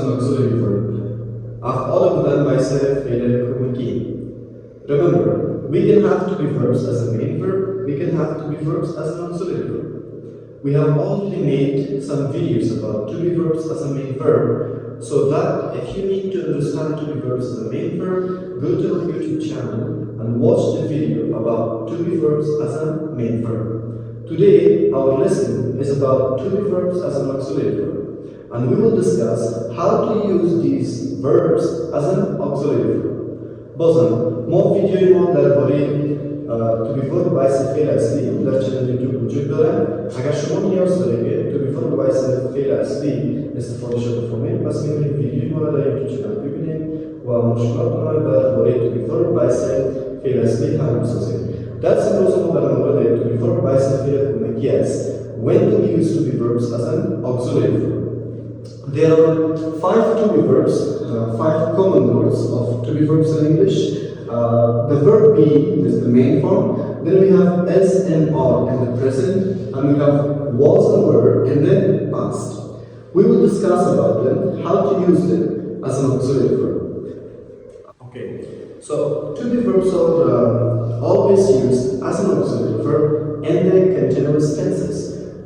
an auxiliary verb. أفعال بودن باعث فعل کمکی. Remember, we can have to be verbs as a main verb, we can have to be verbs as an auxiliary verb. We have already made some videos about to be verbs as a main verb, so that if you need to understand to be verbs as a main verb, go to our YouTube channel and watch the video about to be verbs as a main verb. Today, our lesson is about to be verbs as an auxiliary verb, and we will discuss how to use these verbs as an auxiliary verb. بازم ما ویدیوی ما درباره تو بی فرم باعث فعل اصلی در چنل یوتیوب وجود داره. اگر شما نیاز دارید که تو بی فرم باعث فعل اصلی استفاده شده بفهمید، پس میتونید ویدیوی ما را در یوتیوب چنل ببینید و مشکلاتتون را درباره تو بی فرم باعث فعل اصلی حل بسازید. درس امروز ما در مورد تو بی فرم باعث فعل کمکی است. When to use to be verbs as an auxiliary verb. There are 5 to be verbs, 5 common words of to be verbs in English. The verb be is the main form. Then we have s and are in the present, and we have was and were in the past. We will discuss about them, how to use them as an auxiliary verb. Okay, so to be verbs are always used as an auxiliary verb in the continuous tenses.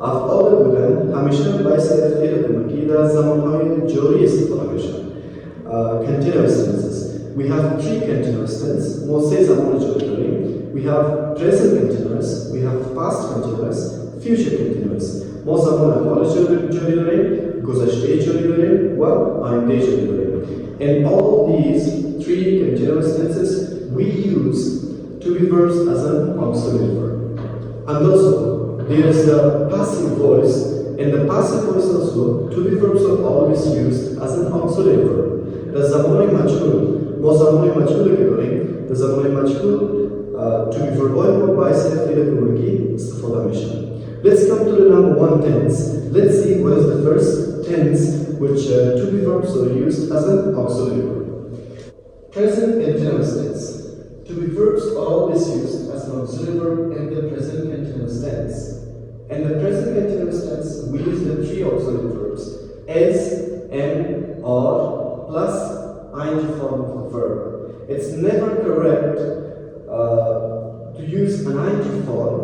أفعال بودن همیشه باعث فعل کمکی در زمانهای جاری استفاده میشن. Continuous tenses. We have 3 continuous tenses. ما 3 زمان جاری داریم. We have present continuous, we have past continuous, future continuous. ما زمان حال جاری داریم، گذشته جاری داریم و آینده جاری داریم. In all of these 3 continuous tenses, we use to be verbs as an auxiliary verb. And also, there is the passive voice. In the passive voice also, to be verbs are always used as an auxiliary verb. The زمان مجهول، ما زمان مجهول که داریم، the زمان مجهول to be verb ما باعث فعل کمکی استفاده میشه. Let's come to the number 1 tense. Let's see what is the first tense which to be verbs are used as an auxiliary verb. Present continuous tense. To be verbs are always used as an auxiliary verb in the present continuous tense. In the present continuous tense, we use the 3 auxiliary verbs as, am, are, plus ing form of the verb. It's never correct to use an ing form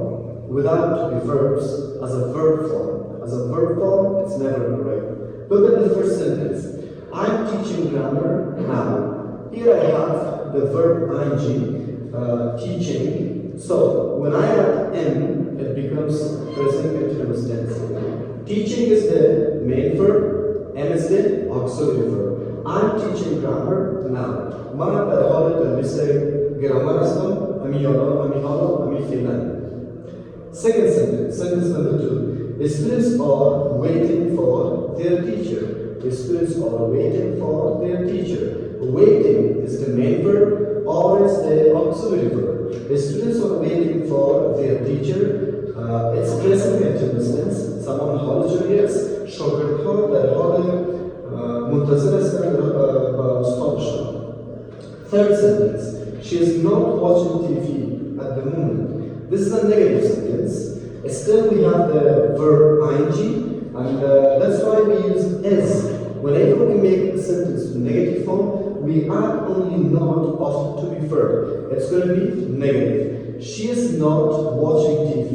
without the verbs as a verb form. As a verb form, it's never correct. Look at the first sentence. I'm teaching grammar now. Here I have the verb ing, teaching. So when I add m, it becomes present continuous tense. Teaching is the main verb, m is the auxiliary verb. I'm teaching grammar now. من در حال تدریس گرامر هستم. امی فعلا. Second sentence, sentence number 2. The students are waiting for their teacher. The students are waiting for their teacher. Waiting is the main verb, or is the auxiliary verb. The students are waiting for their teacher. It's present continuous tense. زمان حال جاری است. شاگردها در حال منتظر هستند با استادشان. Third sentence. She is not watching TV at the moment. This is a negative sentence. Still we have the verb ing, and that's why we use is. Whenever we make the sentence in negative form, we add only not of to be verb. It's going to be negative. She is not watching TV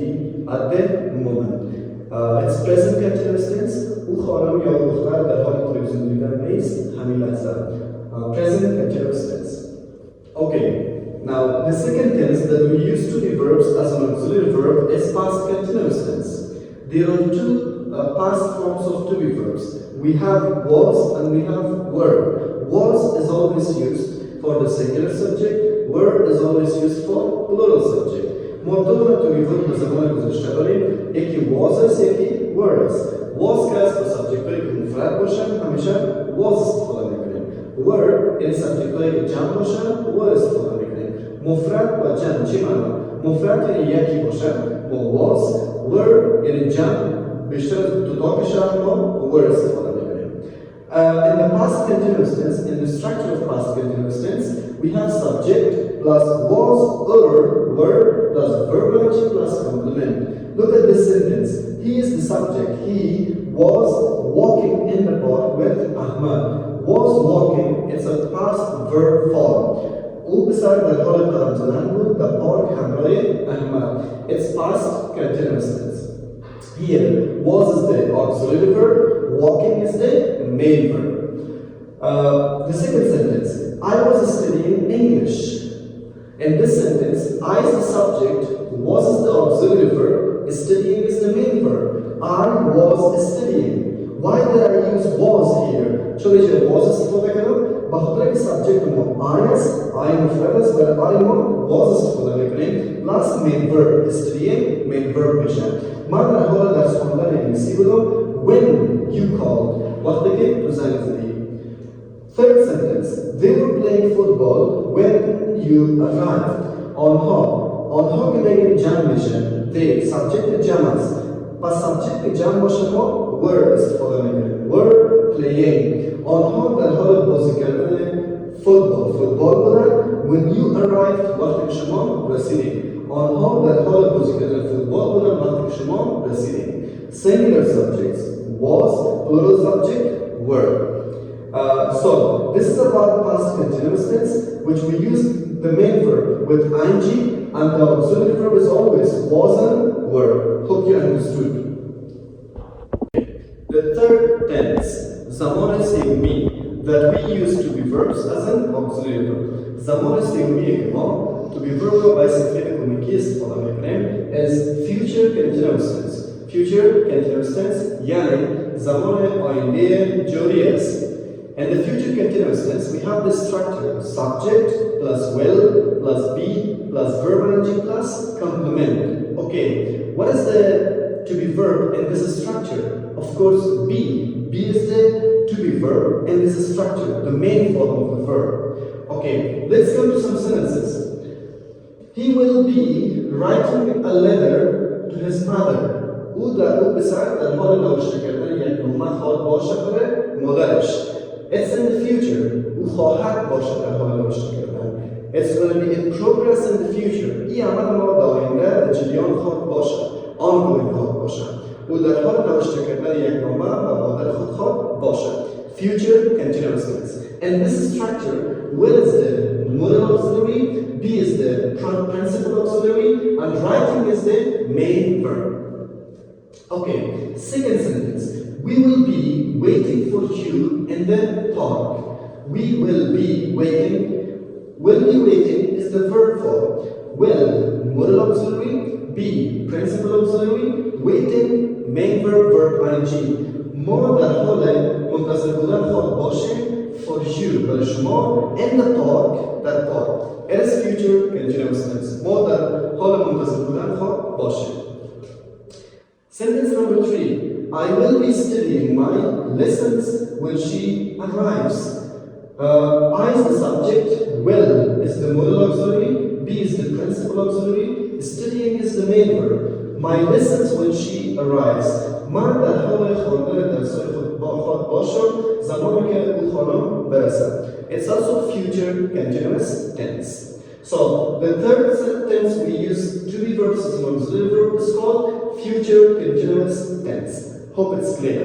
at the moment. It's present continuous tense. او خانم یا دختر در حال تلویزیون دیدن نیست همین لحظه. Present continuous tense. Okay. Now the second tense that we use to be verbs as an auxiliary verb is past continuous tense. There are 2 past forms of to be verbs. We have was and we have were. Was is always used for the singular subject. Were is always used for plural subject. مرتبط to be verb به زمان گذشته داریم. یکی was است، یکی were است. Was که از با subject هایی که مفرد باشن همیشه was استفاده میکنیم. Were این subject هایی که جمع باشن were استفاده میکنیم. مفرد و جمع چی معنی؟ مفرد یعنی یکی باشن با was. Were یعنی جمع بیشتر تو تا بشه ما were استفاده میکنیم. In the past continuous tense, in the structure of past continuous tense, we have subject plus was or were plus verb plus complement. Look at this sentence. He is the subject. He was walking in the park with Ahmad. was walking. It's a past verb form. او بسر در حال قدم زدن بود در پارک همراه احمد. It's past continuous tense. Here, was is the auxiliary verb, walking is the main verb. The second sentence, I was studying English. In this sentence, I is the subject, was is the auxiliary verb, studying is the main verb. I was studying. Why did I use was here? چون اینجا was استفاده کردم بخاطر که سابجکت ما I است I مفرد است و I ما was استفاده میکنیم plus main verb studying main verb میشه. من در حال درس خواندن انگلیسی بودم when you called وقتی که تو زنگ زدی. Third sentence, they were playing football when you arrived. آنها که بگیم جمع میشه they subject جمع است پس سابجکت جمع باشه ما were استفاده میکنیم were playing. آنها در حال بازی کردن فوتبال بودن when you arrived وقتی شما رسیدید. آنها در حال بازی کردن فوتبال بودن وقتی شما رسیدید. Singular subjects was, plural subject were. So this is about past continuous tense, which we use the main verb with ing, and the auxiliary verb is always was and were. Hope you understood. The third tense, زمان سیومی, that we use to be verbs as an auxiliary verb. زمان سیومی که ما to be verb رو باعث فعل کمکی استفاده میکنیم is future continuous tense. Future continuous tense یعنی زمان آینده جاری است. In the future continuous tense, we have this structure: subject plus will plus be plus verb ing plus complement. Okay, what is the to be verb in this structure? Of course, be. Be is the to be verb in this structure, the main form of the verb. Okay, let's come to some sentences. He will be writing a letter to his mother. او به سر در حال نوشته کردن یک نامه خواهد باشه برای مادرش. It's in the future. او خواهد باشه در حال نوشته کردن. It's going to be in progress in the future. این عمل ما در آینده در جریان خواهد باشه. ongoing خواهد باشه. او در حال نوشته کردن یک نامه و مادر خود خواهد باشه. Future continuous tense. And this structure, will is the modal auxiliary, be is the principal auxiliary, and writing is the main verb. Okay, second sentence. We will be waiting for you in the park. We will be waiting. Will be waiting is the verb form. Will, modal auxiliary. Be, principal auxiliary. Waiting, main verb, verb ing. ما در حال منتظر بودن خواهد باشیم for you برای شما in the park در park. It is future continuous tense. ما در حال منتظر بودن خواهد باشیم. Sentence number 3. I will be studying my lessons when she arrives. I is the subject, will is the modal auxiliary, be is the principal auxiliary, studying is the main verb. My lessons when she arrives. من در حال خواندن درس‌های خود خواهد باشم زمانی که او خانم برسد. It's also future continuous tense. So the third sentence we use to be verbs as an auxiliary verb is called future continuous tense. Hope it's clear.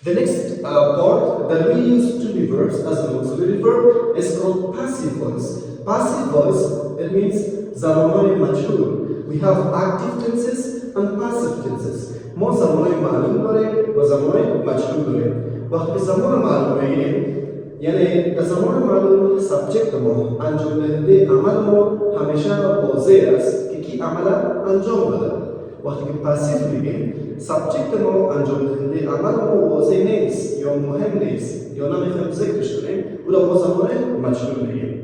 The next part that we use to be verbs as an auxiliary verb is called passive voice. Passive voice, it means زمانهای مجهول. We have active tenses and passive tenses. ما زمانهای معلوم داریم و زمانهای مجهول داریم. وقتی زمان معلوم بگیریم یعنی در زمان معلوم سابجکت ما انجام دهنده عمل ما همیشه واضح است که کی عمل انجام داده. وقتی که پاسیو میگیم سابجکت ما انجام دهنده عمل ما واضح نیست یا مهم نیست یا نمیخوایم ذکرش کنیم اولا ما زمان مجهول میگیم.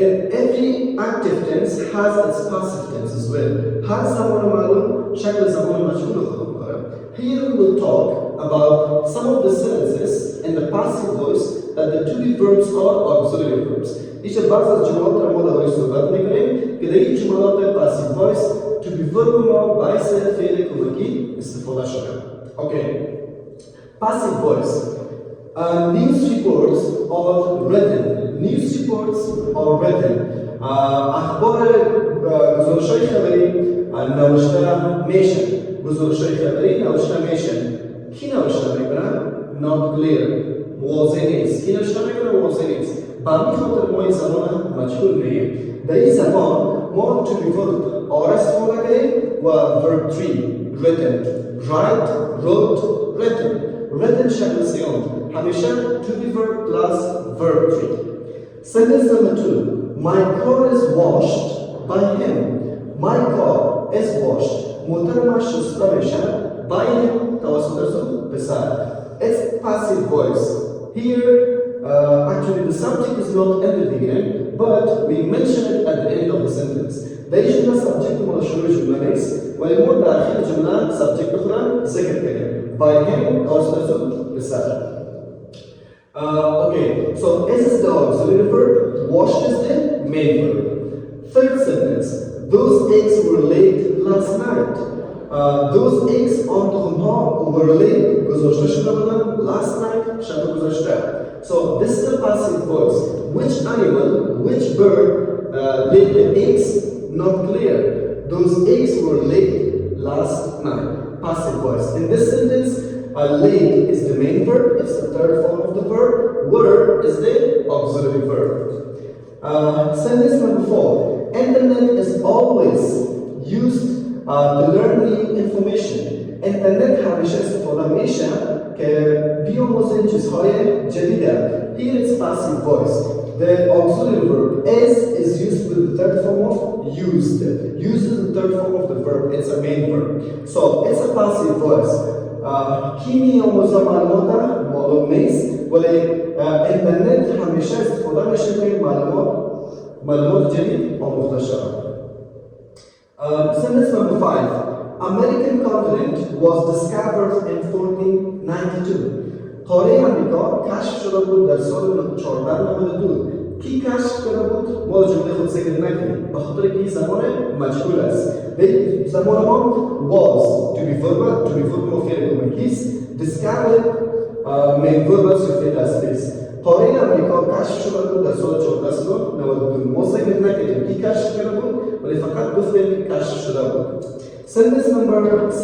And every active tense has its passive tense as well. هر زمان معلوم شکل زمان مجهول خود داره. Here we will talk about some of the sentences in the passive voice that the to be verbs are auxiliary verbs. ایش بعض از جملات را ما درباره صحبت می‌کنیم که در این جملات passive voice to be verb ما باعث فعل کمکی استفاده شده. Okay. Passive voice. News reports are written. News reports are written. اخبار گزارش‌های خبری نوشته میشن. گزارش‌های خبری نوشته میشن. کی نوشته میکنن؟ Not clear. واضح نیست. این اشاره میکنه واضح نیست. به همین خاطر ما این زمان مجهول میگیم. در این زمان ما to be verb آر استفاده کردیم و verb 3 written write wrote written written شکل سیوم همیشه to be verb plus verb 3. Sentence number 2. My car is washed by him. My car is washed. موترمش شسته میشه by him توسط پسر. It's passive voice. Here, actually the subject is not in the beginning, but we mention it at the end of the sentence. The جملة subject مال شروع جملة نیست ولی ما در آخر جملة subject بخورن ذکر کنیم. By him توسط پسر. Okay, so is the auxiliary verb, washed is the main verb. Third sentence, those eggs were laid last night. Those eggs were laid گذاشته شده بودن last night شب گذاشته. So this is the passive voice. Which animal, which bird laid the eggs? Not clear. Those eggs were laid last night. Passive voice. In this sentence, laid is the main verb. It's the third form of the verb. Were is the auxiliary verb. Sentence number 4. Internet is always used to learn new information. Internet همیشه استفاده میشه که بیاموزن چیزهای جدیده. Here it's passive voice. The auxiliary verb is used with the third form of used. Used is the third form of the verb. It's a main verb. So it's a passive voice. کی میاموزه معلوم نیست ولی اینترنت همیشه استفاده میشه که معلومات جدید آموخته شود. Sentence number 5. American continent was discovered in 1492. قاره امریکا کشف شده بود در سال 1492. کی کشف کرده بود؟ ما جمله خود ذکر نکنیم به خاطر که این زمان مجهول است. زمان ما was to be verb مفعول کمکیست. discovered main verb است فعل اصلی است. قاره امریکا کشف شده بود در سال 1492. ما ذکر نکنیم کی کشف کرده بود ولی فقط گفتیم کشف شده بود. Sentence number 6.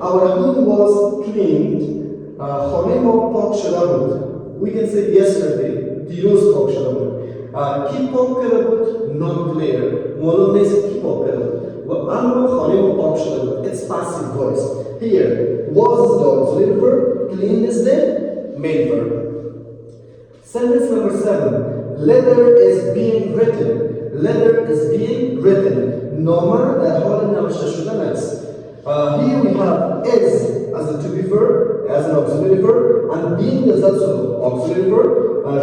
Our home was cleaned. خانه ما پاک شده بود. We can say yesterday. دیروز پاک شده بود. کی پاک کرده بود؟ Not clear. معلوم نیست کی پاک کرده بود. و اما خانه ما پاک شده بود. It's passive voice. Here, was is the auxiliary verb. Clean is the main verb. Sentence number 7. Letter is being written. Letter is being written. نامه در حال نوشته شدن است. Here we have is as a to be verb, as an auxiliary verb, and being is also auxiliary verb.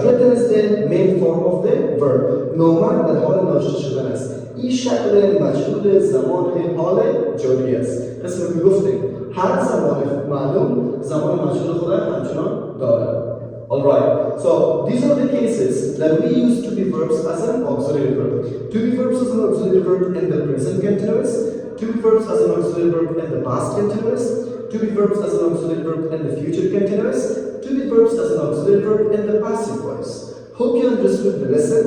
Written is the main form of the verb. نامه در حال نوشته شدن است. این شکل مجهول زمان حال جاری است. قسم که گفتیم هر زمان معلوم زمان مجهول خود همچنان دارد. Alright, so these are the cases that we use to be verbs as an auxiliary verb. To be verbs as an auxiliary verb in the present continuous, to be verbs as an auxiliary verb in the past continuous, to be verbs as an auxiliary verb in the future continuous, to be verbs as an auxiliary verb in the passive voice. Hope you understood the lesson.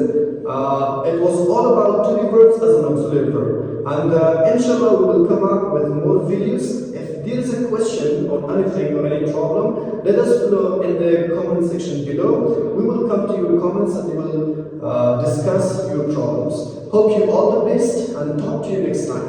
It was all about to be verbs as an auxiliary verb. And inshallah we will come up with more videos. If there is a question or anything or any problem, let us know in the comment section below. We will come to your comments and we will discuss your problems. Hope you all the best and talk to you next time.